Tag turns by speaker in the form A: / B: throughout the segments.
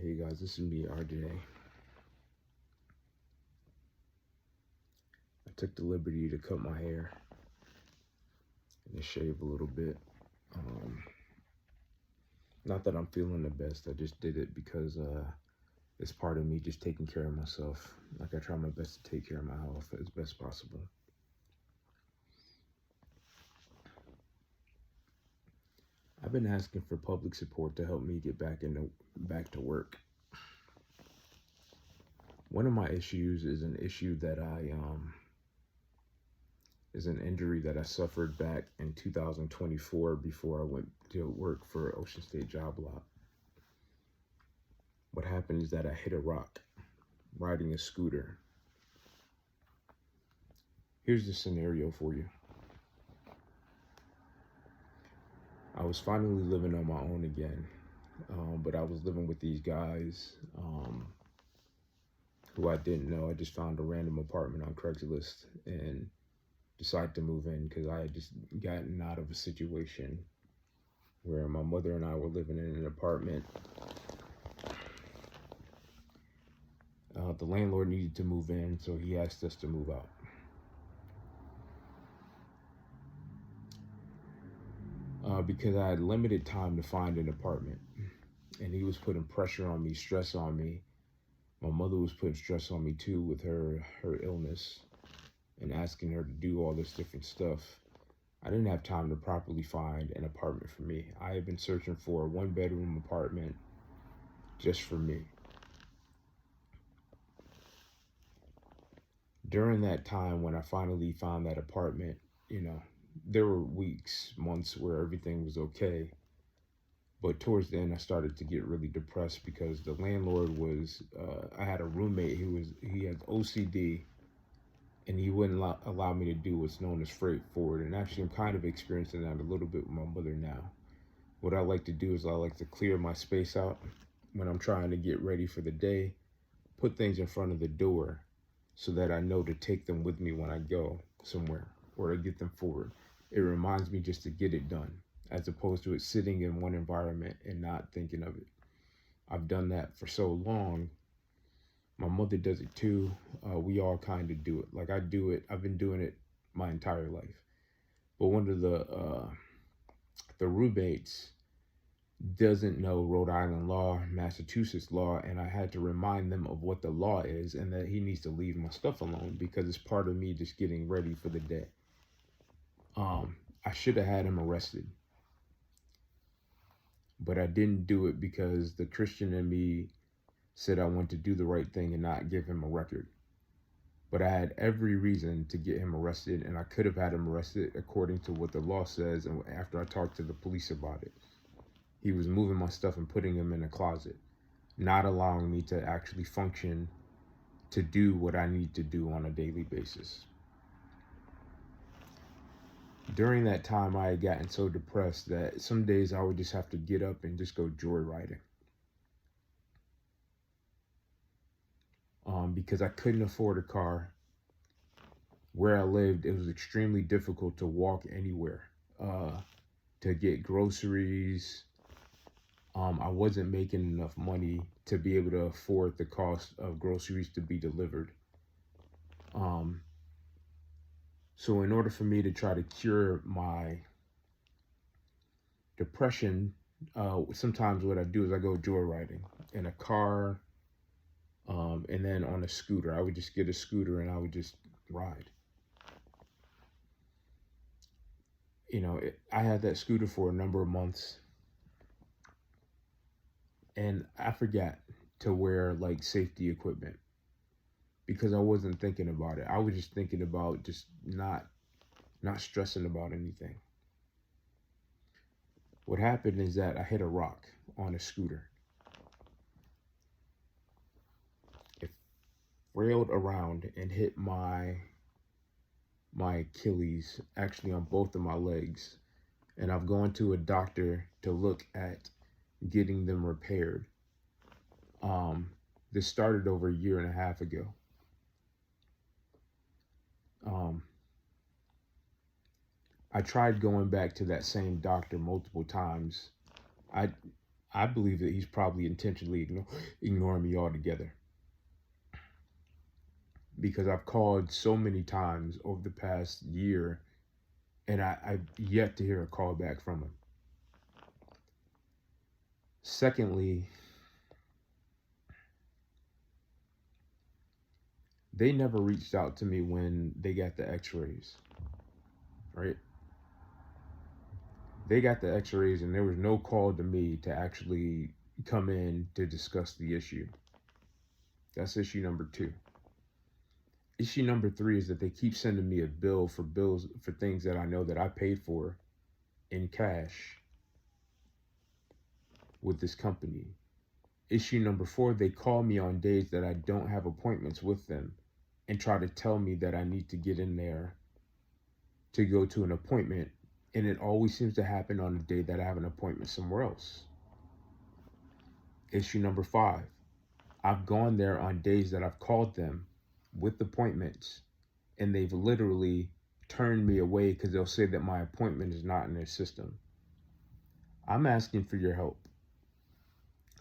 A: Hey guys, this is me, RJ. I took the liberty to cut my hair and to shave a little bit. Um, Not that I'm feeling the best, I just did it because it's part of me just taking care of myself. Like I try my best to take care of my health as best possible. I've been asking for public support to help me get back to work. One of my issues is an issue that is an injury that I suffered back in 2024 before I went to work for Ocean State Job Lot. What happened is that I hit a rock riding a scooter. Here's the scenario for you. I was finally living on my own again, but I was living with these guys who I didn't know. I just found a random apartment on Craigslist and decided to move in because I had just gotten out of a situation where my mother and I were living in an apartment. The landlord needed to move in, so he asked us to move out. Because I had limited time to find an apartment, and he was putting pressure on me, stress on me. My mother was putting stress on me too with her illness and asking her to do all this different stuff. I didn't have time to properly find an apartment for me. I had been searching for a one-bedroom apartment just for me. During that time when I finally found that apartment, there were weeks, months where everything was okay. But towards the end, I started to get really depressed because the landlord was, I had a roommate he had OCD, and he wouldn't allow me to do what's known as freight forward. And actually, I'm kind of experiencing that a little bit with my mother now. What I like to do is I like to clear my space out when I'm trying to get ready for the day, put things in front of the door so that I know to take them with me when I go somewhere or to get them forward. It reminds me just to get it done, as opposed to it sitting in one environment and not thinking of it. I've done that for so long. My mother does it too. We all kind of do it. Like I do it. I've been doing it my entire life. But one of the roommates doesn't know Rhode Island law, Massachusetts law, and I had to remind them of what the law is and that he needs to leave my stuff alone because it's part of me just getting ready for the day. I should have had him arrested, but I didn't do it because the Christian in me said I want to do the right thing and not give him a record. But I had every reason to get him arrested, and I could have had him arrested according to what the law says. And after I talked to the police about it, he was moving my stuff and putting them in a closet, not allowing me to actually function to do what I need to do on a daily basis. During that time, I had gotten so depressed that some days I would just have to get up and just go joyriding. Because I couldn't afford a car. Where I lived, it was extremely difficult to walk anywhere, to get groceries. I wasn't making enough money to be able to afford the cost of groceries to be delivered. So in order for me to try to cure my depression, sometimes what I do is I go joyriding in a car, and then on a scooter. I would just get a scooter and I would just ride. I had that scooter for a number of months, and I forgot to wear like safety equipment because I wasn't thinking about it. I was just thinking about just not stressing about anything. What happened is that I hit a rock on a scooter. It railed around and hit my Achilles, actually on both of my legs. And I've gone to a doctor to look at getting them repaired. This started over a year and a half ago. I tried going back to that same doctor multiple times. I believe that he's probably intentionally ignoring me altogether, because I've called so many times over the past year, and I've yet to hear a call back from him. Secondly, they never reached out to me when they got the x-rays, right? They got the x-rays and there was no call to me to actually come in to discuss the issue. That's issue number 2. Issue number 3 is that they keep sending me a bill for bills for things that I know that I paid for in cash with this company. Issue number 4, they call me on days that I don't have appointments with them and try to tell me that I need to get in there to go to an appointment, and it always seems to happen on a day that I have an appointment somewhere else. Issue number 5, I've gone there on days that I've called them with appointments, and they've literally turned me away because they'll say that my appointment is not in their system. I'm asking for your help.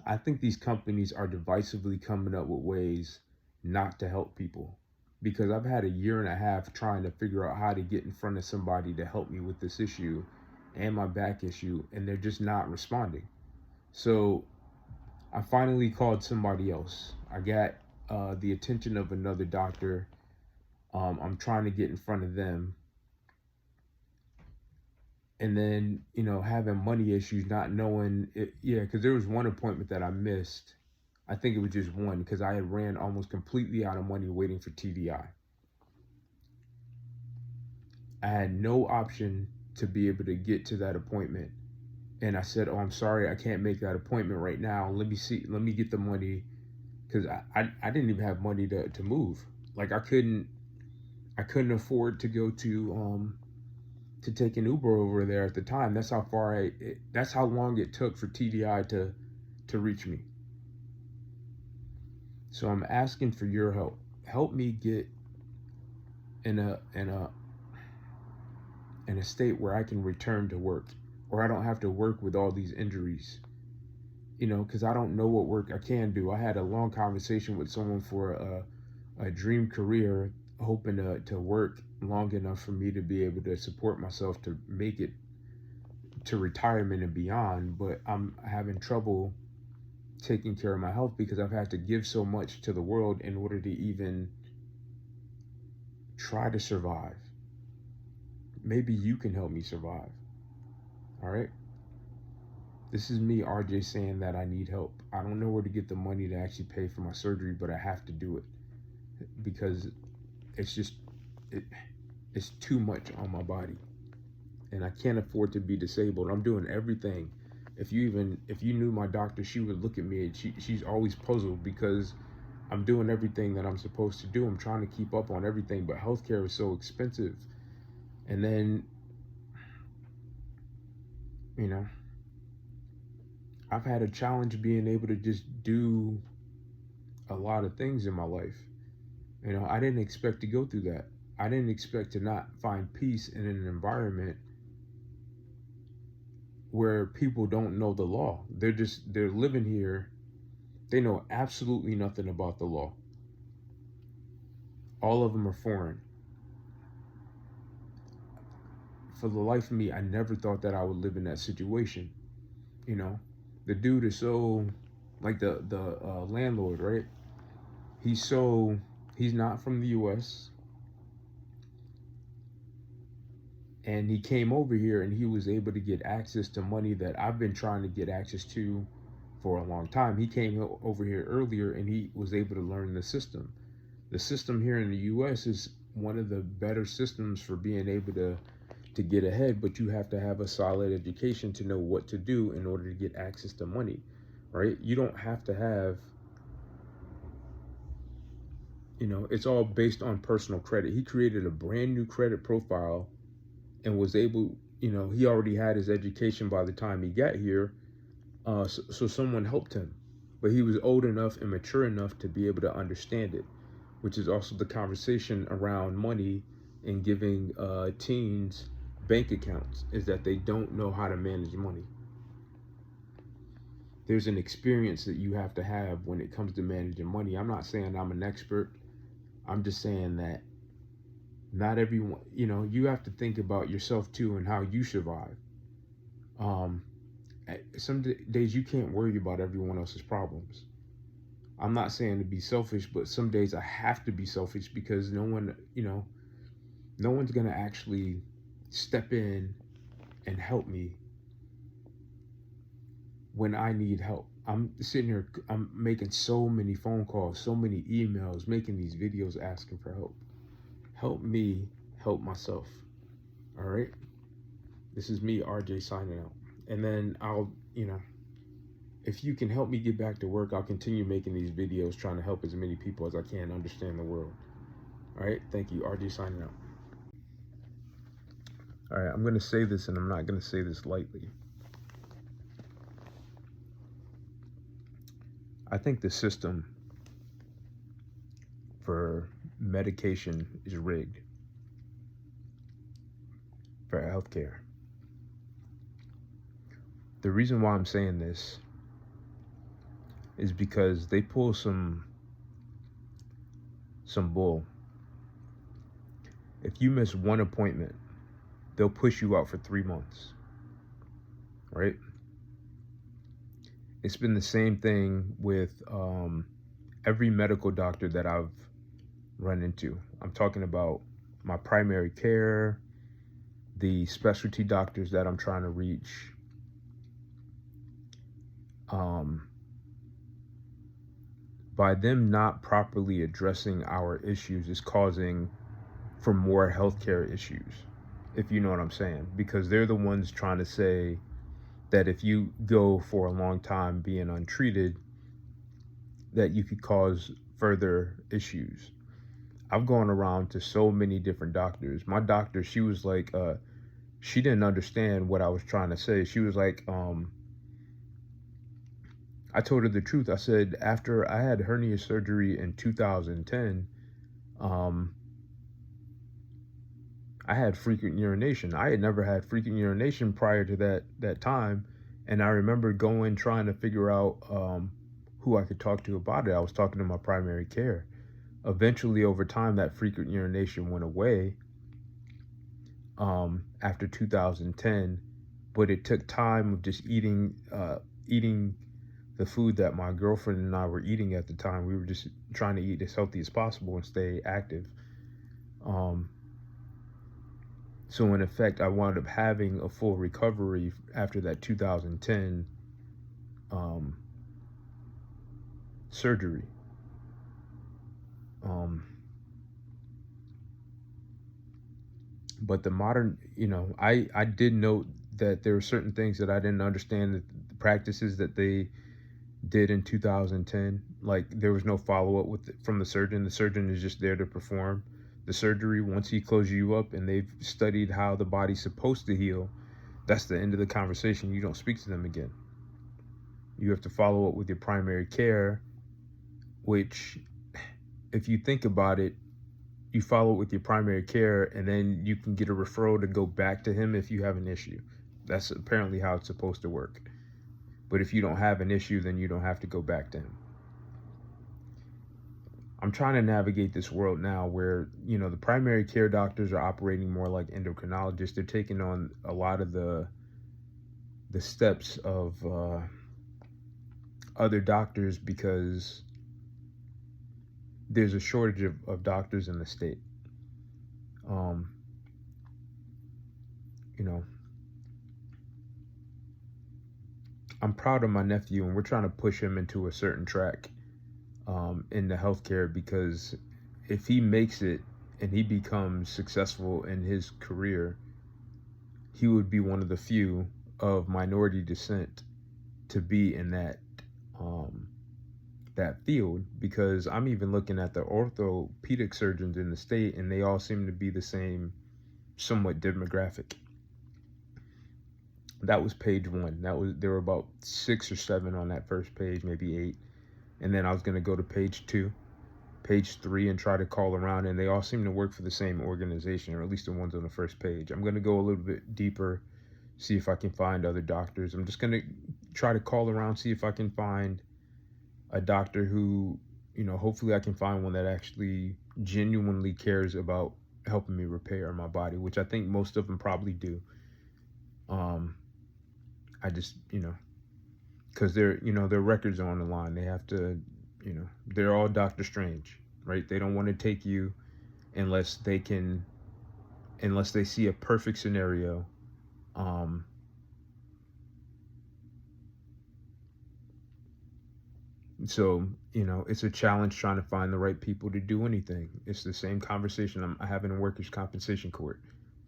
A: I think these companies are divisively coming up with ways not to help people, because I've had a year and a half trying to figure out how to get in front of somebody to help me with this issue and my back issue, and they're just not responding. So I finally called somebody else. I got the attention of another doctor. I'm trying to get in front of them. And then, having money issues, not knowing it. Yeah, because there was one appointment that I missed. I think it was just one, because I had ran almost completely out of money waiting for TDI. I had no option to be able to get to that appointment. And I said, "Oh, I'm sorry, I can't make that appointment right now. Let me get the money," because I didn't even have money to move. Like I couldn't afford to go to take an Uber over there at the time. That's how that's how long it took for TDI to reach me. So I'm asking for your help. Help me get in a state where I can return to work, or I don't have to work with all these injuries. Because I don't know what work I can do. I had a long conversation with someone for a dream career, hoping to work long enough for me to be able to support myself to make it to retirement and beyond. But I'm having trouble taking care of my health because I've had to give so much to the world in order to even try to survive. Maybe you can help me survive. All right? This is me, RJ, saying that I need help. I don't know where to get the money to actually pay for my surgery, but I have to do it because it's too much on my body, and I can't afford to be disabled. I'm doing everything. If you knew my doctor, she would look at me and she's always puzzled because I'm doing everything that I'm supposed to do. I'm trying to keep up on everything, but healthcare is so expensive. And then, I've had a challenge being able to just do a lot of things in my life. I didn't expect to go through that. I didn't expect to not find peace in an environment where people don't know the law. They're living here. They know absolutely nothing about the law. All of them are foreign. For the life of me, I never thought that I would live in that situation. The dude is so, like the landlord, right? He's not from the U.S. And he came over here and he was able to get access to money that I've been trying to get access to for a long time. He came over here earlier and he was able to learn the system. The system here in the U.S. is one of the better systems for being able to get ahead, but you have to have a solid education to know what to do in order to get access to money, right? You don't have to have, it's all based on personal credit. He created a brand new credit profile and was able, he already had his education by the time he got here. So someone helped him, but he was old enough and mature enough to be able to understand it, which is also the conversation around money and giving teens bank accounts, is that they don't know how to manage money. there's an experience that you have to have when it comes to managing money. I'm not saying I'm an expert. I'm just saying that not everyone, you have to think about yourself too and how you survive. Um, some days you can't worry about everyone else's problems. I'm not saying to be selfish, but some days I have to be selfish because no one's gonna actually step in and help me when I need help. I'm sitting here, I'm making so many phone calls, so many emails, making these videos asking for help. Help me help myself. All right. This is me, RJ, signing out. And then if you can help me get back to work, I'll continue making these videos trying to help as many people as I can understand the world. All right. Thank you. RJ signing out. All right. I'm going to say this, and I'm not going to say this lightly. I think the system for medication is rigged for healthcare. The reason why I'm saying this is because they pull some bull. If you miss one appointment, they'll push you out for 3 months, right? It's been the same thing with every medical doctor that I've run into. I'm talking about my primary care, the specialty doctors that I'm trying to reach. By them not properly addressing our issues is causing for more healthcare issues, if you know what I'm saying, because they're the ones trying to say that if you go for a long time being untreated, that you could cause further issues. I've gone around to so many different doctors. My doctor, she was like, she didn't understand what I was trying to say. She was like, I told her the truth. I said, after I had hernia surgery in 2010, I had frequent urination. I had never had frequent urination prior to that time. And I remember trying to figure out who I could talk to about it. I was talking to my primary care. Eventually, over time, that frequent urination went away after 2010. But it took time of just eating the food that my girlfriend and I were eating at the time. We were just trying to eat as healthy as possible and stay active. So in effect, I wound up having a full recovery after that 2010 surgery. But the modern, I did note that there were certain things that I didn't understand, that the practices that they did in 2010, like there was no follow-up from the surgeon. The surgeon is just there to perform the surgery. Once he closes you up and they've studied how the body's supposed to heal, that's the end of the conversation. You don't speak to them again. You have to follow up with your primary care, which, if you think about it, you follow up with your primary care and then you can get a referral to go back to him if you have an issue. That's apparently how it's supposed to work. But if you don't have an issue, then you don't have to go back to him. I'm trying to navigate this world now where, the primary care doctors are operating more like endocrinologists. They're taking on a lot of the steps of other doctors because there's a shortage of doctors in the state. I'm proud of my nephew, and we're trying to push him into a certain track in the healthcare, because if he makes it and he becomes successful in his career, he would be one of the few of minority descent to be in that field, because I'm even looking at the orthopedic surgeons in the state, and they all seem to be the same somewhat demographic. That was page 1. There were about 6 or 7 on that first page, maybe 8. And then I was going to go to page 2, page 3, and try to call around, and they all seem to work for the same organization, or at least the ones on the first page. I'm going to go a little bit deeper see if I can find other doctors. I'm just gonna try to call around, see if I can find a doctor who, hopefully I can find one that actually genuinely cares about helping me repair my body, which I think most of them probably do. Um, I just, because their records are on the line. They have to, they're all Doctor Strange, right? They don't want to take you unless unless they see a perfect scenario. Um, so it's a challenge trying to find the right people to do anything. It's the same conversation I have in workers' compensation court.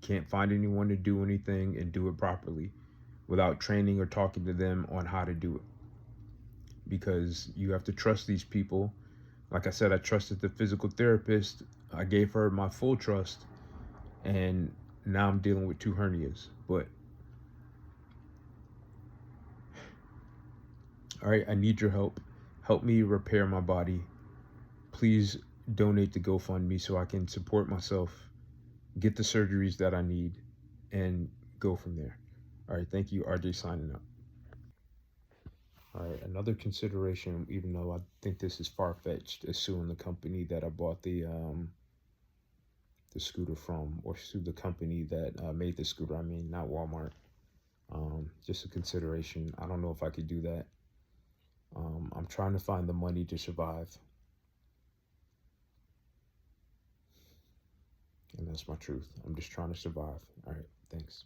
A: Can't find anyone to do anything and do it properly without training or talking to them on how to do it, because you have to trust these people. Like I said, I trusted the physical therapist. I gave her my full trust, and now I'm dealing with two hernias. But all right, I need your help. Help me repair my body. Please donate to GoFundMe so I can support myself, get the surgeries that I need, and go from there. All right, thank you, RJ, signing up. All right, another consideration, even though I think this is far fetched, is suing the company that I bought the scooter from, or sue the company that made the scooter. I mean, not Walmart. Just a consideration. I don't know if I could do that. I'm trying to find the money to survive, and that's my truth. I'm just trying to survive. All right, thanks.